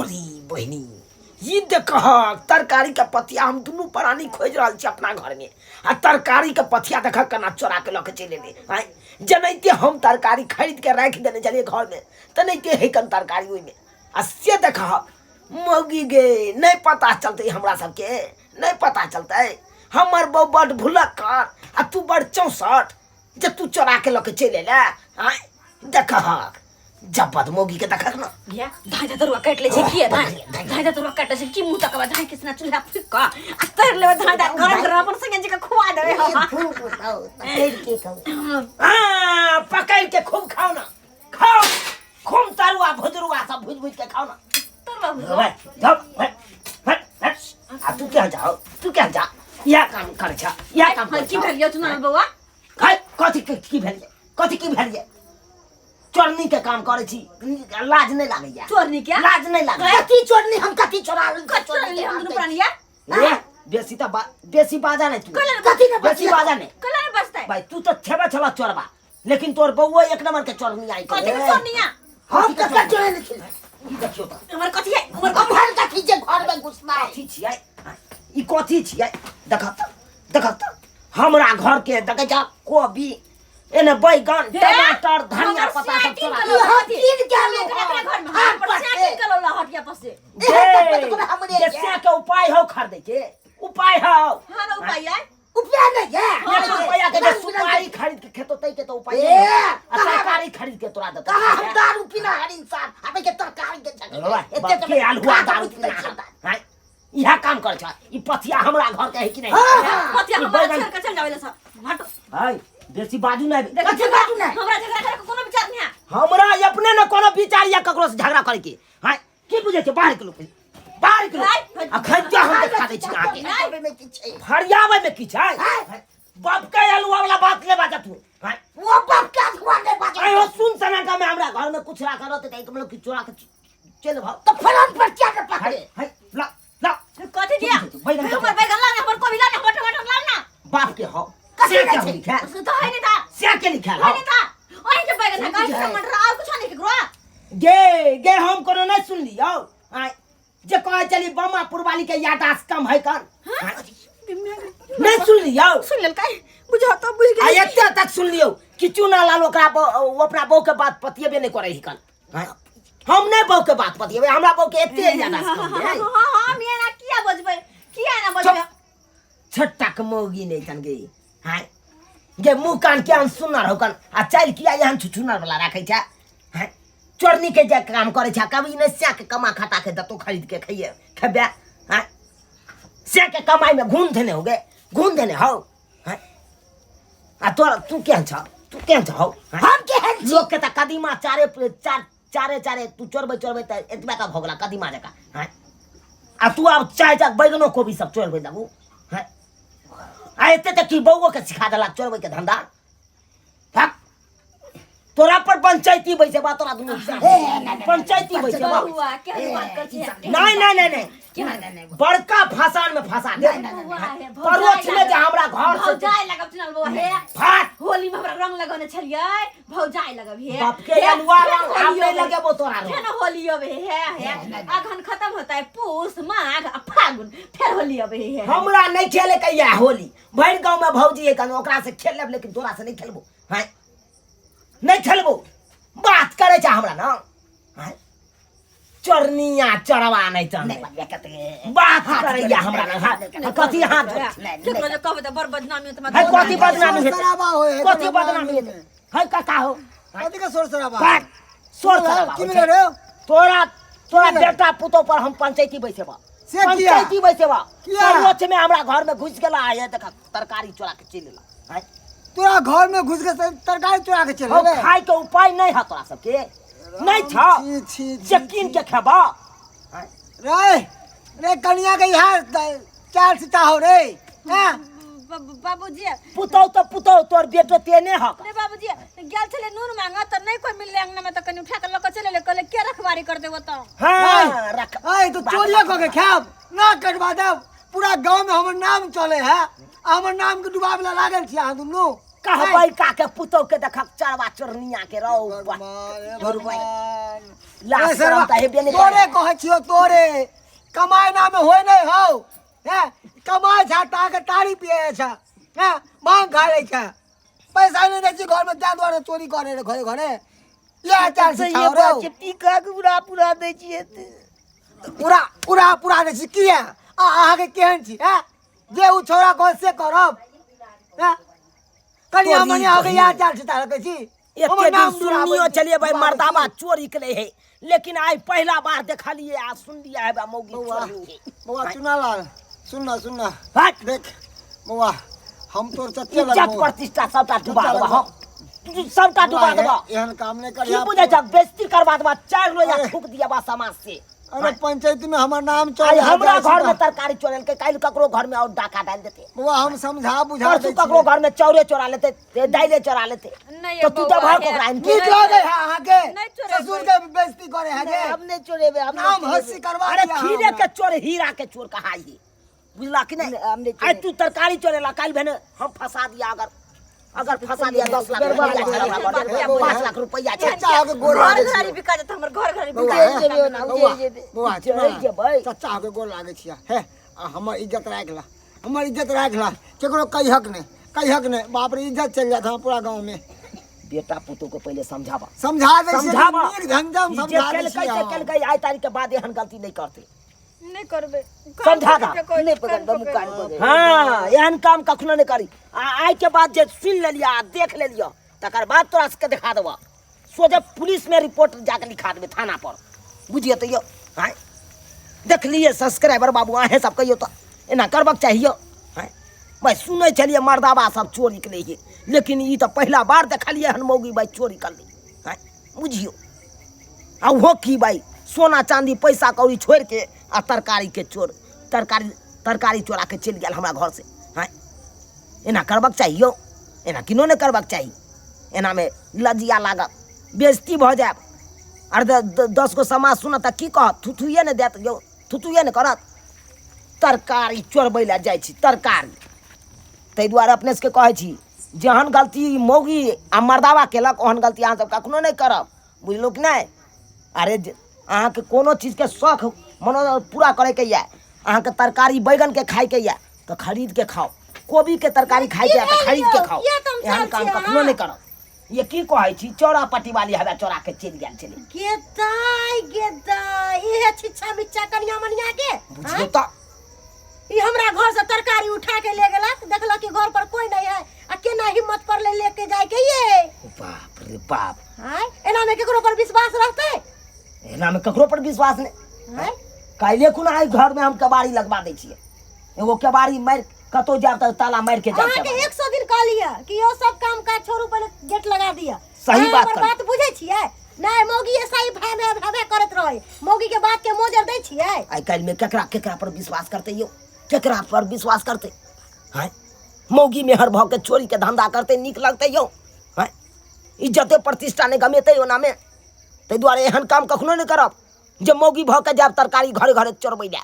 अरे बहनी ये देख तरकारी के पथिया हम दुनू प्राणी खोज रहा छी अपना घर में आ तरकारी के पथिया देख केना चोरा के लके चले ले जनैते हम तरकारी खरीद के रख देने चलिए घर में तनैते है कन तरकारी ओइ में आ से देख मौगी गे नहीं पता चलते हमरा सबके नहीं पता चलते हमर बौ बड़ भुलक्कर आ तू बड़ 64 जे तू चोरा के लके चले ले देख जब बदमोगी के देखक ना या धाइदा तरुआ काट ले छै की धाइदा तरुआ काट छै की मुंह तकबा धाइ किसना चूल्हा फुक आ तर ले धाइदा गरम गरम अपन संगे जी के खुआ देबे पकड़ के खूब खाओ ना खाओ खूब तरुआ भुजरुआ सब भुज भुज के खाओ ना तरुआ आ तू क्या जा या काम कर छ या काम की भेलियो चुना बौआ खाय कथि की भेलिए चोरनी के काम करे छी लाज नहीं लागैया चोरनी क्या लाज नहीं लागे कथि चोरनी हम कथि चोरा चोरनी हम दुनु प्राणी या ए बेसी बाजा नहीं तू कथि ने बेसी बाजा नहीं कला ने बसतै भाई तू तो छेबे छला चोरबा लेकिन तोर बउआ एक नंबर के चोरनी आई कथि के चोरनिया हम कक्का चोरे नहीं ई देखियो त हमर कथि है हमर कथि जे घर में घुसना कथि छियै ई कथि छियै देखत हमरा घर के देख जा कोबी एने बैगन टमाटर धनिया पत्ता सब चोरा तीन किलो एकरा घर में हम पर 6 किलो लहटिया पसे हमरे के उपाय हो खरीदे के उपाय हो हां उपाय है उपाय नहीं है रुपया के सुपारी खरीद के खेतो तई के तो उपाय है तरकारी खरीद के तोरा देता हम दारू पीना हर इंसान अबे के तरकारी के जगह एते के आलूआ दारू पीना है यह काम कर छ ई पथिया हमरा घर के है कि नहीं पथिया हमरा छोड़ के चल जावेला सब हट हाय बेसी बाजू नहीं कथि बाजू नहीं हमरा झगड़ा करे कोनो विचार नहीं है हमरा अपने न कोनो विचार या ककरो से झगड़ा करे के हाय की बुझे छ बाहर के आ खज्जा हम देखा दे छी आके में की छै फरियावे में की छै बाप के अलुआ वाला बात ले बाजा तू हाय वो बाप का हुआ नहीं बाजा आयो सुन सना का मैं हमरा घर में कुछ रखा रहते कहीं हम लोग की चोरा के चल भाग तो फलान पर क्या के पकड़े हाय ला कथि दिया हमर बैगन ला ना पर कोबी ला ना टमाटर ला ना बाप के हो से क्या लिखा उसको तो है नहीं था से क्या लिखा है नहीं था ओही के बैगन है कहीं टमाटर और कुछ नहीं केकरो गे हम कोनो नहीं सुन लियो आय जे कहे चली बमा पुरवाली के यादाश्त कम है कर नहीं सुन लियो सुन लेल काई बुझो तो बुझ गई आ एते तक सुन लियो किछु ना लाल ओकरा अपना बहू के बात पतियेबे नहीं करे हिकन हम नहीं बहू के बात पतियेबे हमरा बहू के एते यादाश्त कम है हां मेरा किया बजबे किया ना बजबे छट्टा के मोगी नहीं तन गई हाय जे मुंह कान के हम सुनना रहकन आ चल किया यहां छुछुनर वाला रखै छ हाय चोरनी के जे काम करे छ कभी ने स्या के कमा खाता के दतो खरीद के खइए खबे हाय स्या के कमाई में घूम देने हो गए घूम देने हो हाय आ तू केहन छ हो हम केहन छी लोग के त कदीमा चारे तू चोरबे त एतबा का भोगला कदीमा जका हाय आ तू अब चाय बैगनो कोबी सब चोरबे दबू हाय आ एते तक की बउओ के सिखा देला चोरबे के धंधा हक तोरा पर पंचायती बैसे बा तोरा दुनु पंचायती बैसे बा हुआ क्या बात कर छी नहीं बड़का फसान में फंसा दे परोछ में जे हमरा घर से जाय लगब चनल बो हे फाट होली में हमरा रंग लगाने छलिए भौ जाय लगब हे बाप के अलुआ आबे लगेबो तोरा रो केन होली अबे हे अगन खत्म होता है पूस माघ आ फागुन फिर होली अबे हे हमरा नहीं खेले कहिया होली भर गांव में भौजी है कन ओकरा से खेल लेब लेकिन तोरा से नहीं खेलबो हां नहीं खेलबो बात करे छ हमरा ना हां चोरनिया चढ़वा नहीं चढ़ बात करैया हमरा ना कथि हाथ केकरो जे कहबे त बर बदनामी त है कथि बदनामी है कथि बदनामी है काका हो कथि का सोर सराबा की मिले रे तोरा बेटा पुतो पर हम पंचायती बैसेबा से किया पंचायती बैसेबा किया रोज में हमरा घर में घुस गेला है देख तरकारी चोरा के चल लेला है तोरा घर में घुस के तरकारी चोरा के चल रे खाए के उपाय नहीं है तोरा सबके नहीं छ चकिन के खेबा रे कन्या के यहाँ 4 सीता हो रे हां बाबूजी पुतो तोर बेटो तेने ह रे बाबूजी गेल छले नून मांगा त नहीं कोई मिलले अंगना में त कनी उठा के लक चले ले कहले के रखवारी कर देबो त हां रख ए तो चोरिया को के खाब ना कटवा दे पूरा गांव में हमर नाम चले है हमर नाम के डुबावे ला लागल छी आ दुनु कहबै का के पुतौ के देखक चरवा चोरनिया के रौ भगवान लाश शरम त हेबे नै तोरे कहै छियो तोरे कमाई ना में होय नै हौ हैं कमाई छाटा के तारी पिए छ हैं मांग खाए छ पैसा नै दै छी घर में जा द्वारे चोरी करे रे घरे घरे ये चाल से ये बात के टीका के पूरा दै छियै पूरा दै छी किया अहाँ के केहन छी हैं जे उ छोरा कह से करब हैं कनी हमनी आगे या चाल से तार कहै छी एते दिन सुनियो चलिए भाई मर्दावा चोरी के है लेकिन आज पहला बार देखलिए आ सुन लिया है मौगी चोरी बउआ चुनालाल सुनना हट देख बउआ हम तोर चच्चे इज्जत लगबो प्रतिष्ठा सबटा डुबा देबा हम सबटा डुबा देबा एहन काम नै की करिया बुझे छ बेइज्जती करवा देबा 4 लोया थूक दिया बा समाज से अरे पंचायत में हमर नाम आज चल हमरा घर में तरकारी चोरल के काल ककरो घर में और डाका डाल देते बउआ हम समझा बुझा परसों ककरो घर में चौरे चोरा लेते दाइले चोरा लेते नहीं तो तू बउआ, तो भाग है। कोकरा इनके नीक लगे है अहाँ के नहीं चोरे ससुर के बेइज्जती करे है जे हमने चोरेबे हमने नाम चोरेबे। हंसी करवा अरे दिया खीरे हमरा। के चोर हीरा के चोर कहा ये बुझला कि नहीं हमने आज तू तरकारी चोरेला काल भेने हम फंसा दिया अगर फंसा दिया 10 लाख रुपया 5 लाख रुपया चाचा के गोर घर लागे घरारी छियै बिका जाता हमर घर घरारी बउआ, बिका है? जाता बउआ जेबै चाचा के गोर लागे छियै है आ हमर इज्जत राख ला केकरो कहिहक नै बाप रे इज्जत चल जात हम पूरा गांव में बेटा पुतो को पहले समझावा समझा दे समझावा नीक ढंगम जे समझा कल दे कैसे कल गई आज तारीख के बाद एहन गलती नहीं करते नहीं करबे समझा दा। नहीं पकड़ मुकान पकड़ हाँ एहन काम कखनो नहीं करी आज के बाद जे सुन ले लिया देख ले लिया तकर बाद तोरा सबके दिखा देबा सोझे पुलिस में रिपोर्ट जाके लिखा देबे थाना पर बुझिए तो यो हाँ देख लिए सब्सक्राइबर बाबू अहें सब कहियो तो एना करबक चाहिए हाँ भाई सुनै छलिए मर्दाबा सब चोरी के लिए लेकिन ई तो पहला बार देखलिए हन मौगी भाई चोरी कर ली हाँ बुझियो आ वो की भाई सोना चांदी पैसा कौड़ी छोड़ के आ तरकारी के चोर तरकारी चोरा के चल गया हमरा घर से हाँ एना करबक चाहिए एना किनो नहीं करबक चाहिए एना में लजिया लागत बेइज्जती भ जाए अरे 10 गो समाज सुनत की कह थुथुए नहीं देत यौ थुथुए नहीं करत तरकारी चोरबै ला जाइ छी तरकारी ताहि दुआरे अपने सबके कहै छी जहन गलती मौगी आ मर्दावा केलक ओहन गलती अहाँ सब कखनो नहीं करब बुझलहुँ कि नहीं अरे अहाँ के कोनो चीज के शौक मनो पूरा करे के या अहाँ के तरकारी बैगन के खाए के या तो खरीद के खाओ कोबी के तरकारी खाए के या तो खरीद के खाओ एहन काम कखनो नहीं करब ये की कहै छी चौरा पट्टी वाली हवा चोरा के चल गेल छलै गेदाई इहे छिछा मिच्छा कनिया मनिया के बुझियो तो ई हमरा घर से तरकारी उठा के ले गेलक देखलक कि घर पर कोई नहीं है आ केना हिम्मत पर लेके जाय के ये बाप रे बाप हां एना में केकरो पर विश्वास रहते एना में ककरो पर विश्वास नहीं हां काल्हे खुना आई घर में हम कबाड़ी लगवा दै छियै एगो कबाड़ी मार कतो जाब त ताला मार के जाब अहाँ के 100 दिन कह लिया कि यो सब काम काज छोड़ू पहले गेट लगा दिया सही अहाँ बात हमर कर। बात बुझै छियै नहीं मौगी ऐसा ही भावे करत रहे मौगी के बात के मोजर दै छियै आई काल्हि में केकरा पर विश्वास करते यो केकरा पर विश्वास करते हैं मौगी में हर भाव के चोरी के धंधा करते नीक लगते यो हैं इज्जते प्रतिष्ठा नहीं गमेते ओना में ताहि दुआरे एहन काम कखनो नहीं करब जे मौगी भाव के जाब तरकारी घरे घरे चोरबै ला